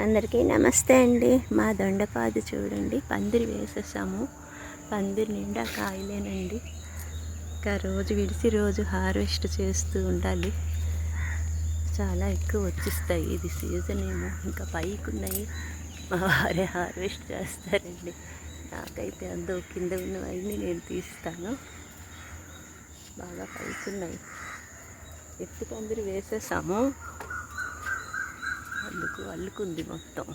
అందరికీ నమస్తే అండి. మా దొండపాదు చూడండి, పందిరి వేసేసాము. పందిరి నిండా కాయలేనండి. ఇంకా రోజు విడిచి రోజు హార్వెస్ట్ చేస్తూ ఉండాలి. చాలా ఎక్కువ వచ్చిస్తాయి. ఇది సీజన్ ఏమో, ఇంకా పైకి ఉన్నాయి. మా వారే హార్వెస్ట్ చేస్తారండి. నాకైతే అందో కింద ఉన్నవన్నీ నేను తీస్తాను. బాగా పైకి ఉన్నాయి. ఎత్తు పందిరి వేసేసాము, అందుకు అల్లుకుంది మొత్తం.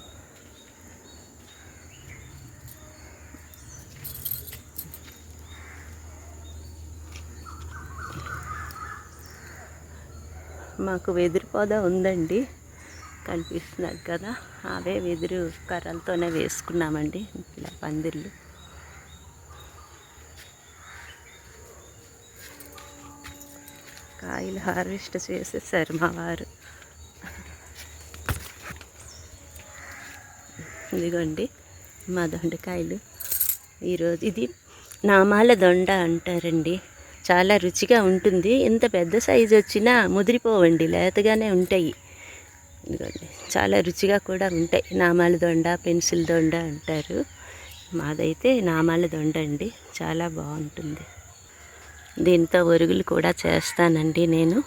మాకు వెదురు పొద ఉందండి, కనిపిస్తున్నారు కదా. అవే వెదురు కర్రలతోనే వేసుకున్నామండి ఇలా పందిర్లు. కాయలు హార్వెస్ట్ చేసేసారు మా వారు. ఇదిగోండి మా దొండకాయలు. ఈరోజు ఇది నామాల దొండ అంటారండి. చాలా రుచిగా ఉంటుంది. ఎంత పెద్ద సైజు వచ్చినా ముదిరిపోవండి, లేతగానే ఉంటాయి. ఇదిగోండి, చాలా రుచిగా కూడా ఉంటాయి. నామాల దొండ, పెన్సిల్ దొండ అంటారు. మాదైతే నామాల దొండ అండి, చాలా బాగుంటుంది. దీంతో ఒరుగులు కూడా చేస్తానండి. నేను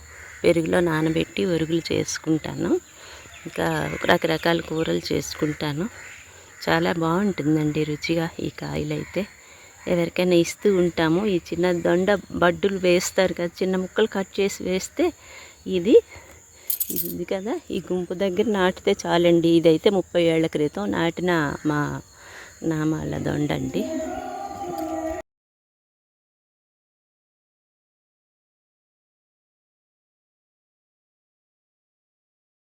పెరుగులో నానబెట్టి ఒరుగులు చేసుకుంటాను. ఇంకా రకరకాల కూరలు చేసుకుంటాను. చాలా బాగుంటుందండి రుచిగా. ఈ కాయలు అయితే ఎవరికైనా ఇస్తూ ఉంటాము. ఈ చిన్న దొండ బడ్డులు వేస్తారు కదా, చిన్న ముక్కలు కట్ చేసి వేస్తే ఇది ఉంది కదా, ఈ గుంపు దగ్గర నాటితే చాలండి. ఇదైతే 30 ఏళ్ల క్రితం నాటిన మా నామాల దొండ అండి.